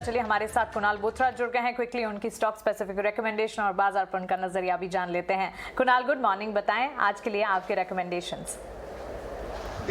चलिए हमारे साथ कुणाल बोथरा जुड़ गए हैं। क्विकली उनकी स्टॉक स्पेसिफिक रिकमेंडेशन और बाजार पर उनका नजरिया भी जान लेते हैं। कुणाल, गुड मॉर्निंग, बताएं आज के लिए आपके रिकमेंडेशंस।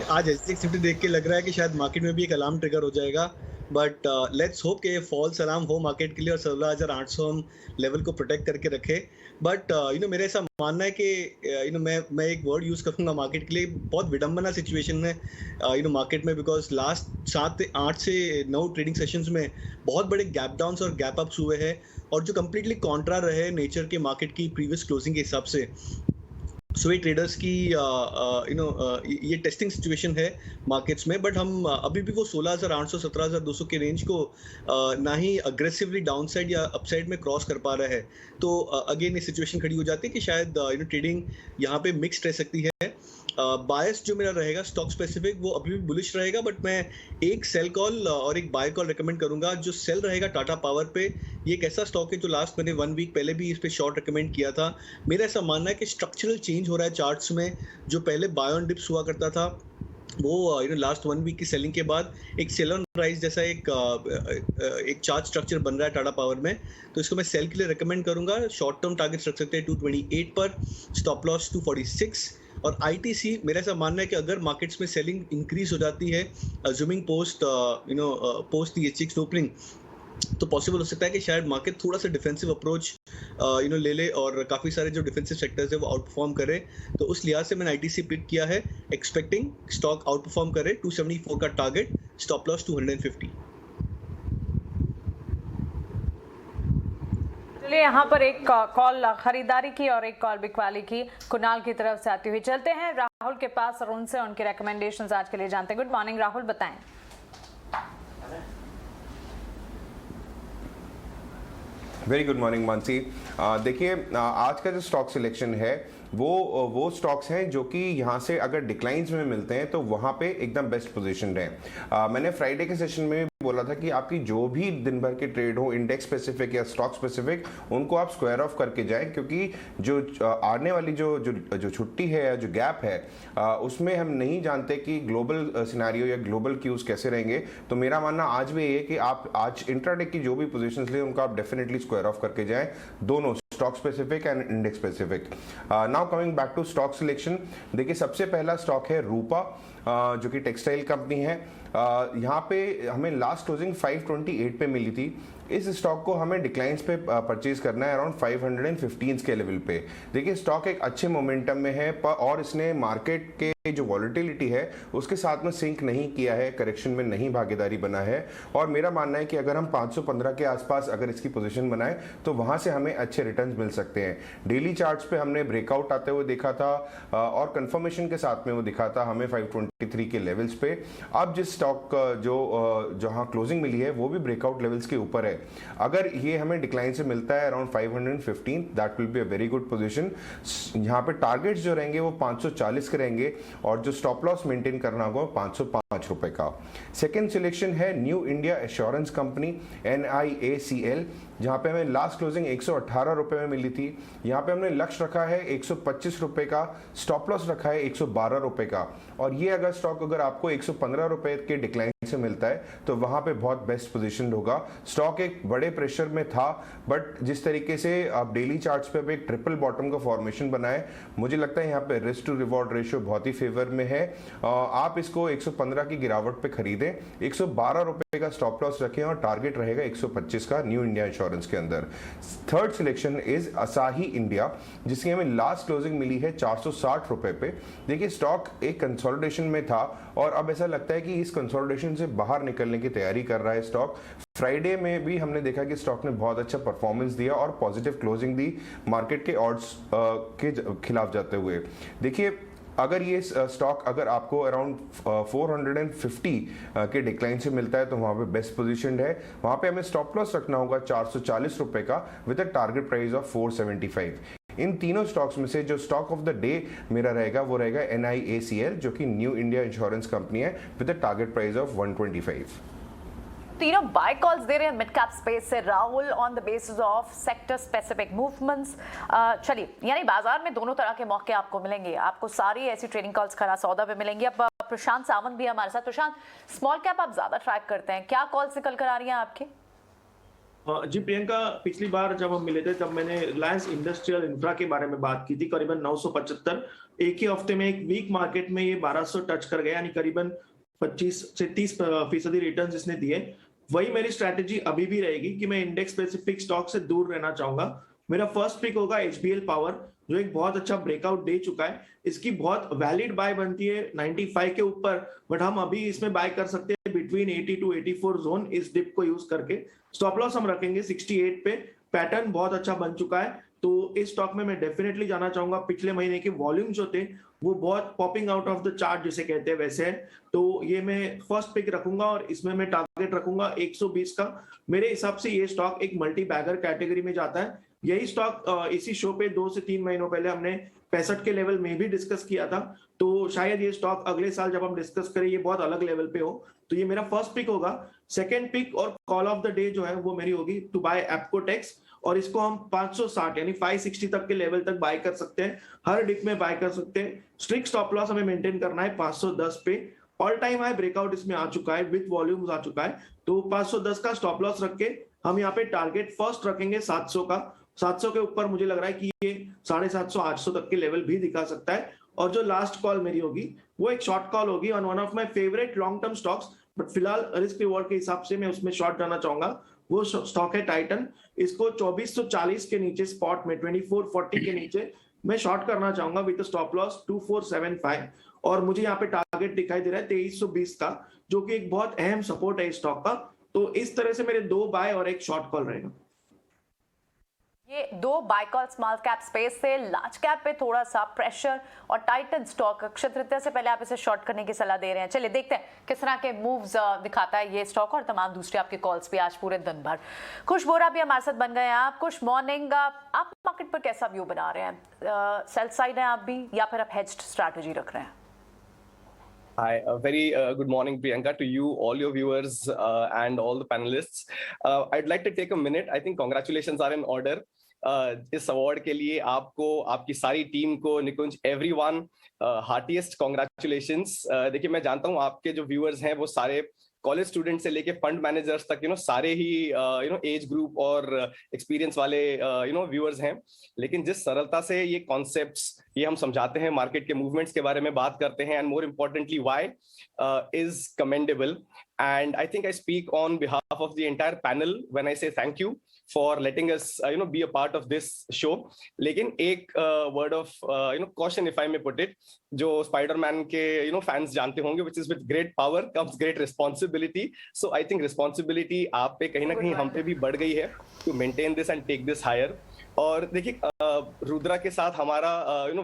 आज एसजीएक्स निफ्टी देख के लग रहा है कि शायद मार्केट में भी एक अलार्म ट्रिगर हो जाएगा, बट लेट्स होप कि फॉल्स अलार्म हो मार्केट के लिए और 16,800 हम लेवल को प्रोटेक्ट करके रखे। बट मेरा ऐसा मानना है कि मैं एक वर्ड यूज करूंगा मार्केट के लिए, बहुत विडंबना सिचुएशन है मार्केट में, बिकॉज लास्ट 8 से 9 ट्रेडिंग सेशंस में बहुत बड़े गैप डाउन्स और गैप अप्स हुए हैं, और जो कंप्लीटली कॉन्ट्रा रहे नेचर के मार्केट की प्रीवियस क्लोजिंग के हिसाब से। सो ये ट्रेडर्स की ये टेस्टिंग सिचुएशन है मार्केट्स में, बट हम अभी भी वो 16,800 17,200 के रेंज को ना ही अग्रेसिवली डाउन साइड या अपसाइड में क्रॉस कर पा रहा है। तो अगेन ये सिचुएशन खड़ी हो जाती है कि शायद ट्रेडिंग यहाँ पे मिक्स्ड रह सकती है। बायस जो मेरा रहेगा स्टॉक स्पेसिफिक वो अभी भी बुलिश रहेगा, बट मैं एक सेल कॉल और एक बाय कॉल रिकमेंड करूंगा। जो सेल रहेगा टाटा पावर पे, ये एक ऐसा स्टॉक है जो लास्ट मैंने 1 वीक पहले भी इस पे शॉर्ट रिकमेंड किया था। मेरा ऐसा मानना है कि स्ट्रक्चरल चेंज हो रहा है चार्ट्स में। जो पहले बाय ऑन डिप्स हुआ करता था वो लास्ट 1 वीक की सेलिंग के बाद एक सेल ऑन राइज जैसा एक चार्ट स्ट्रक्चर बन रहा है टाटा पावर में। तो इसको मैं सेल के लिए रिकमेंड करूंगा। शॉर्ट टर्म टारगेट्स रख सकते हैं 228 पर, स्टॉप लॉस 246। और आईटीसी मेरा ऐसा मानना है कि अगर मार्केट्स में सेलिंग इंक्रीज हो जाती है assuming post the hx opening, तो पॉसिबल हो सकता है कि शायद मार्केट थोड़ा सा डिफेंसिव अप्रोच ले ले और काफ़ी सारे जो डिफेंसिव सेक्टर्स है वो आउट परफॉर्म करे। तो उस लिहाज से मैंने आईटीसी पिक किया है, एक्सपेक्टिंग स्टॉक आउट परफॉर्म करे। 274 का टारगेट, स्टॉप लॉस 250। चलिए यहाँ पर एक कॉल खरीदारी की और एक कॉल बिकवाली की कुणाल की तरफ से आती हुई। चलते हैं राहुल के पास और उनसे उनके रिकमेंडेशंस आज के लिए जानते हैं। गुड मॉर्निंग राहुल, बताएं। Very good morning Mansi. देखिए आज का जो स्टॉक सिलेक्शन है वो स्टॉक्स हैं जो कि यहाँ से अगर डिक्लाइंस में मिलते हैं तो वहाँ पे एकदम बेस्ट पोजीशन है। मैंने फ्राइडे के सेशन में बोला था कि आपकी जो भी दिन भर के ट्रेड हो, इंडेक्स स्पेसिफिक या स्टॉक स्पेसिफिक, उनको आप स्क्वायर ऑफ करके जाएं, क्योंकि जो आने वाली जो छुट्टी है या जो गैप है उसमें हम नहीं जानते कि ग्लोबल सिनेरियो या ग्लोबल क्यूज कैसे रहेंगे। तो मेरा मानना आज भी ये है कि आप आज इंट्राडे की जो भी पोजीशंस लें उनको आप डेफिनेटली स्क्वायर ऑफ करके जाएं, दोनों stock specific and index specific. Now coming back to stock selection, देखिए सबसे पहला स्टॉक है रूपा, जो कि टेक्सटाइल कंपनी है। यहाँ पे हमें लास्ट क्लोजिंग 528 पे मिली थी। इस स्टॉक को हमें डिक्लाइंस पे परचेज करना है अराउंड 515 के लेवल पे। देखिए स्टॉक एक अच्छे मोमेंटम में है और इसने मार्केट के जो वॉलेटिलिटी है उसके साथ में सिंक नहीं किया है, करेक्शन में नहीं भागीदारी बना है। और मेरा मानना है कि अगर हम 515 के आसपास अगर इसकी पोजीशन बनाए तो वहां से हमें अच्छे रिटर्न्स मिल सकते हैं। डेली चार्ट्स पे हमने ब्रेकआउट आते हुए देखा था और कंफर्मेशन के साथ में वो दिखा था हमें 523 के लेवल्स पे। अब जिस स्टॉक जहां क्लोजिंग मिली है वो भी ब्रेकआउट लेवल्स के ऊपर है। अगर ये हमें डिक्लाइन से मिलता है around 515, that will be a very good position. यहाँ पे टारगेट्स जो रहेंगे वो 540 के रहेंगे और जो स्टॉप लॉस मेंटेन करना होगा 505 रुपए का। सेकेंड सिलेक्शन है new India assurance company NIACL, जहां पे हमें लास्ट क्लोजिंग 118 रुपए में मिली थी। यहाँ पे हमने लक्ष्य रखा है 125 रुपए का, स्टॉप लॉस रखा है 112 रुपए का। और ये अगर स्टॉक अगर आपको 115 रुपए के डिक्लाइन से मिलता है तो वहां पे बहुत बेस्ट पोजीशन होगा। स्टॉक एक बड़े प्रेशर में था, बट जिस तरीके से आप डेली चार्ट्स पे एक ट्रिपल बॉटम का फॉर्मेशन बना है, मुझे लगता है यहाँ पे रिस्क टू रिवॉर्ड रेशियो बहुत ही फेवर में है। आप इसको 115 की गिरावट पे खरीदें, 112 रुपए का स्टॉप लॉस रखें और टारगेट रहेगा 125 का न्यू इंडिया इंश्योरेंस के अंदर। Third selection is Asahi India, जिसकी हमें लास्ट क्लोजिंग मिली है 460 रुपए पे। देखिए स्टॉक एक कंसोलिडेशन में था और अब ऐसा लगता है कि इस कंसोलिडेशन से बाहर निकलने की तैयारी कर रहा है स्टॉक। फ्राइडे में भी हमने देखा कि स्टॉक ने बहुत अच्छा परफॉर्मेंस दिया और पॉजिटिव क्लोजिंग दी मार्केट के ऑड्स के खिलाफ जाते हुए। देखिए अगर ये स्टॉक अगर आपको अराउंड 450 के डिक्लाइन से मिलता है तो वहां पे बेस्ट पोजीशन है। वहां पे हमें स्टॉप लॉस रखना होगा 440 रुपए का with a target price of 475। इन तीनों स्टॉक्स में से जो स्टॉक ऑफ द डे मेरा रहेगा वो रहेगा NIACL, जो कि न्यू इंडिया इंश्योरेंस कंपनी है with a target price of 125। तीनों बाय कॉल्स दे रहे हैं मिड कैप स्पेस से Rahul on the basis of sector specific movements. चलिए यानी बाजार में दोनों तरह के मौके आपको मिलेंगे, आपको सारी ऐसी ट्रेडिंग कॉल्स खरा सौदा पे मिलेंगी। अब प्रशांत सावंत भी हमारे साथ। प्रशांत, स्मॉल कैप आप ज्यादा ट्रैक करते हैं, क्या कॉल्स निकल कर आ रही हैं आपके? जी प्रियंका, पिछली बार जब हम मिले थे तब मैंने रिलायंस इंडस्ट्रियल इंफ्रा के बारे में बात की थी, करीबन 975। एक ही हफ्ते में एक वीक मार्केट में ये 1200 टच कर गया, यानी करीबन 25 से 30% रिटर्न इसने दिए। वही मेरी स्ट्रैटेजी अभी भी रहेगी कि मैं इंडेक्स स्पेसिफिक स्टॉक से दूर रहना चाहूंगा। मेरा फर्स्ट पिक होगा एचबीएल पावर, जो एक बहुत अच्छा ब्रेकआउट दे चुका है। इसकी बहुत वैलिड बाय बनती है 95 के ऊपर, बट हम अभी इसमें बाय कर सकते हैं बिटवीन 80 टू 84 जोन, इस डिप को यूज करके। स्टॉप लॉस हम रखेंगे 68 पे। पैटर्न बहुत अच्छा बन चुका है, तो इस स्टॉक में मैं डेफिनेटली जाना चाहूंगा। पिछले महीने के वॉल्यूम जो थे वो बहुत popping out of the chart जिसे कहते हैं वैसे है, तो ये मैं फर्स्ट पिक रखूंगा और इसमें मैं टारगेट रखूंगा 120 का। मेरे हिसाब से ये स्टॉक एक मल्टी बैगर कैटेगरी में जाता है। यही स्टॉक इसी शो पे 2 से 3 महीनों पहले हमने 65 के लेवल में भी डिस्कस किया था, तो शायद ये स्टॉक अगले साल जब हम डिस्कस करें ये बहुत अलग लेवल पे हो। तो ये मेरा फर्स्ट पिक होगा। सेकंड पिक और कॉल ऑफ द डे जो है वो मेरी होगी टू बाय एप्कोटेक्स, और इसको हम 560 यानी 560 तक के लेवल तक बाय कर सकते हैं। हर डिप में बाय कर सकते हैं। स्ट्रिक्ट स्टॉप लॉस हमें मेंटेन करना है 510 पे। ऑल टाइम हाई ब्रेकआउट इसमें आ चुका है, विद वॉल्यूम्स आ चुका है, तो 510 का स्टॉप लॉस रख के हम यहाँ पे टारगेट फर्स्ट रखेंगे 700 का। 700 के ऊपर मुझे लग रहा है कि ये 750 800 तक के लेवल भी दिखा सकता है। और जो लास्ट कॉल मेरी होगी वो एक शॉर्ट कॉल होगी on one of my favourite long term stocks, but फिलहाल रिस्क रिवॉर्ड के हिसाब से मैं उसमें शॉर्ट जाना चाहूंगा। वो स्टॉक है टाइटन। इसको 2440 के नीचे स्पॉट में 2440 के नीचे मैं शॉर्ट करना चाहूंगा विद स्टॉप लॉस 2475, और मुझे यहाँ पे टारगेट दिखाई दे रहा है 2320 का, जो कि एक बहुत अहम सपोर्ट है इस स्टॉक का। तो इस तरह से मेरे 2 बाय और एक शॉर्ट कॉल रहेगा। ये 2 buy call small cap space से। लार्ज कैप पे थोड़ा सा प्रेशर और टाइटन स्टॉक अक्षय तृतीया से पहले आप इसे शॉर्ट करने की सलाह दे रहे हैं। चलिए देखते हैं किस तरह के मूव्स दिखाता है ये स्टॉक, और तमाम दूसरे आपके कॉल्स भी आज पूरे दिन भर। खुश बोरा भी हमारे साथ बन गए हैं आप। खुश मॉर्निंग, आप मार्केट पर कैसा व्यू बना रहे हैं? सेल साइड है आप भी, या फिर आप हेज्ड स्ट्रैटेजी रख रहे हैं? Hi, a very good morning, Priyanka, to you, all your viewers, and all the panelists. I'd like to take a minute. I think congratulations are in order. इस अवार्ड के लिए आपको, आपकी सारी टीम को, निकुंज, एवरीवन, हार्टिएस्ट कॉन्ग्रेचुलेशंस। देखिए, मैं जानता हूँ आपके जो व्यूअर्स हैं वो सारे कॉलेज स्टूडेंट से लेके फंड मैनेजर्स तक सारे ही एज ग्रुप और एक्सपीरियंस वाले व्यूअर्स हैं, लेकिन जिस सरलता से ये कॉन्सेप्ट्स ये हम समझाते हैं, मार्केट के मूवमेंट्स के बारे में बात करते हैं, and more importantly why is commendable. And I think I speak on behalf of the entire panel when I say thank you for letting us be a part of this show. लेकिन एक word of caution, if I may put it, जो Spiderman के fans जानते होंगे, which is with great power comes great responsibility. So I think responsibility आप पे कहीं ना कहीं हम पे भी बढ़ गई है to maintain this and take this higher. और देखिए, रुद्रा के साथ हमारा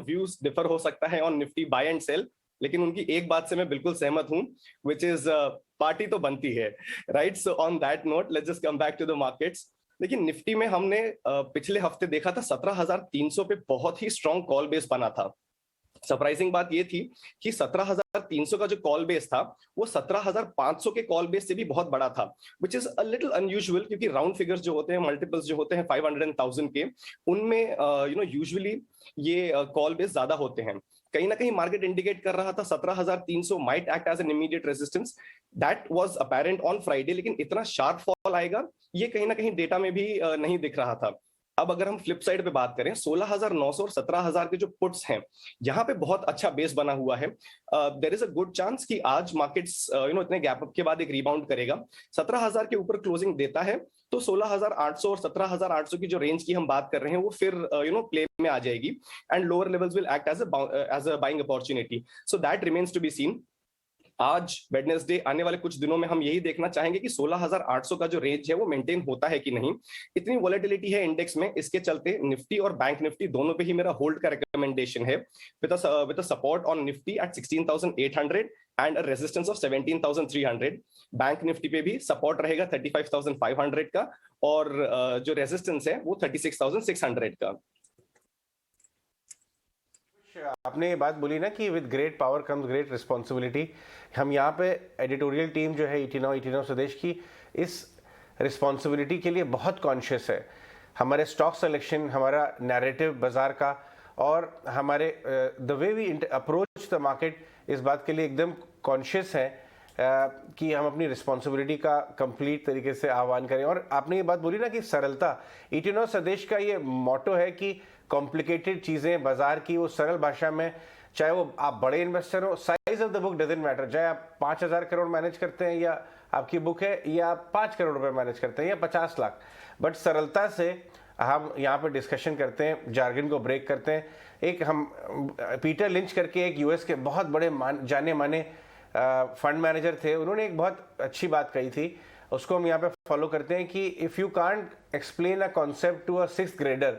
व्यूज डिफर हो सकता है on Nifty buy and sell, लेकिन उनकी एक बात से मैं बिल्कुल सहमत हूं, which is पार्टी तो बनती है, right? So on that note let's just come back to the markets. लेकिन निफ्टी में हमने पिछले हफ्ते देखा था 17,300 पे बहुत ही स्ट्रॉन्ग कॉल बेस बना था। सरप्राइजिंग बात ये थी कि 17,300 का जो कॉल बेस था वो 17,500 के कॉल बेस से भी बहुत बड़ा था, which is a little unusual, क्योंकि राउंड फिगर्स जो होते हैं, मल्टीपल्स जो होते हैं 500 एंड 1000 के, उनमें यूजुअली ये कॉल बेस ज्यादा होते हैं। कहीं ना कहीं मार्केट इंडिकेट कर रहा था 17,300 might act as an immediate resistance. That was apparent on Friday, लेकिन इतना शार्प फॉल आएगा ये कहीं ना कहीं डेटा में भी नहीं दिख रहा था। अब अगर हम फ्लिप साइड पे बात करें, 16,900 और 17,000 के जो पुट्स हैं, यहाँ पे बहुत अच्छा बेस बना हुआ है। There is a good chance कि आज मार्केट्स इतने गैप अप के बाद एक रिबाउंड करेगा। 17,000 के ऊपर क्लोजिंग देता है तो 16,800 और 17,800 की जो रेंज की हम बात कर रहे हैं वो फिर प्ले में आ जाएगी, and lower levels will act as a buying opportunity. So that remains to be seen. आज वेडनेसडे, आने वाले कुछ दिनों में हम यही देखना चाहेंगे कि 16,800 का जो रेंज है वो मेंटेन होता है कि नहीं। इतनी वॉलेटिलिटी है इंडेक्स में, इसके चलते निफ्टी और बैंक निफ्टी दोनों पे ही मेरा होल्ड का रिकमेंडेशन है, with a support on Nifty at 16,800 and a resistance of 17,300। Bank Nifty पे भी सपोर्ट रहेगा 35,500 का, और जो रेजिस्टेंस है वो 36,600 का। आपने ये बात बोली ना कि with great power comes great responsibility. हम यहाँ पे एडिटोरियल टीम जो है 89 स्वदेश की, इस रिस्पॉन्सिबिलिटी के लिए बहुत कॉन्शियस है। हमारे स्टॉक सिलेक्शन, हमारा नैरेटिव बाजार का, और हमारे the way we approach the market, इस बात के लिए एकदम कॉन्शियस है कि हम अपनी रिस्पॉन्सिबिलिटी का कंप्लीट तरीके से आह्वान करें। और आपने ये बात बोली ना कि सरलता, इटिनो स्वदेश का ये मोटो है कि कॉम्प्लिकेटेड चीज़ें बाजार की वो सरल भाषा में, चाहे वो आप बड़े इन्वेस्टर हो, size of the book doesn't matter, चाहे आप 5,000 करोड़ मैनेज करते हैं या आपकी बुक है, या आप 5 करोड़ रुपए मैनेज करते हैं या 50 लाख, बट सरलता से हम यहाँ पे डिस्कशन करते हैं, जार्गन को ब्रेक करते हैं। एक हम पीटर लिंच करके एक यूएस के बहुत बड़े जाने माने फंड मैनेजर थे, उन्होंने एक बहुत अच्छी बात कही थी, उसको हम यहाँ पे फॉलो करते हैं कि if you can't explain a concept to a 6th grader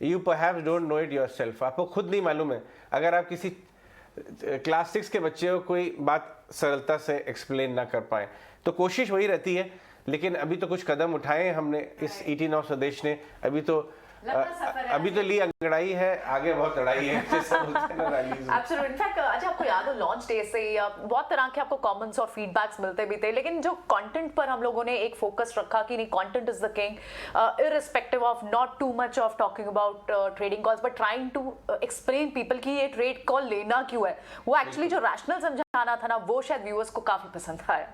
you perhaps don't know it yourself. आपको खुद नहीं मालूम है, अगर आप किसी क्लास 6 के बच्चे को कोई बात सरलता से एक्सप्लेन ना कर पाए, तो कोशिश वही रहती है। लेकिन अभी तो कुछ कदम उठाए हमने इस ET9 स्वदेश ने, अभी तो ली अंगड़ाई है, आगे बहुत लड़ाई है। Absolutely. इनफैक्ट अच्छा, आपको याद हो लॉन्च डे से बहुत तरह के आपको कमेंट्स और फीडबैक्स मिलते भी थे, लेकिन जो कंटेंट पर हम लोगों ने एक फोकस रखा कि नहीं, content is the king, irrespective of not too much of talking about trading calls, but trying to explain people कि ये ट्रेड कॉल लेना क्यों है। वो एक्चुअली जो रैशनल समझाना था ना, वो शायद व्यूअर्स को काफी पसंद आया।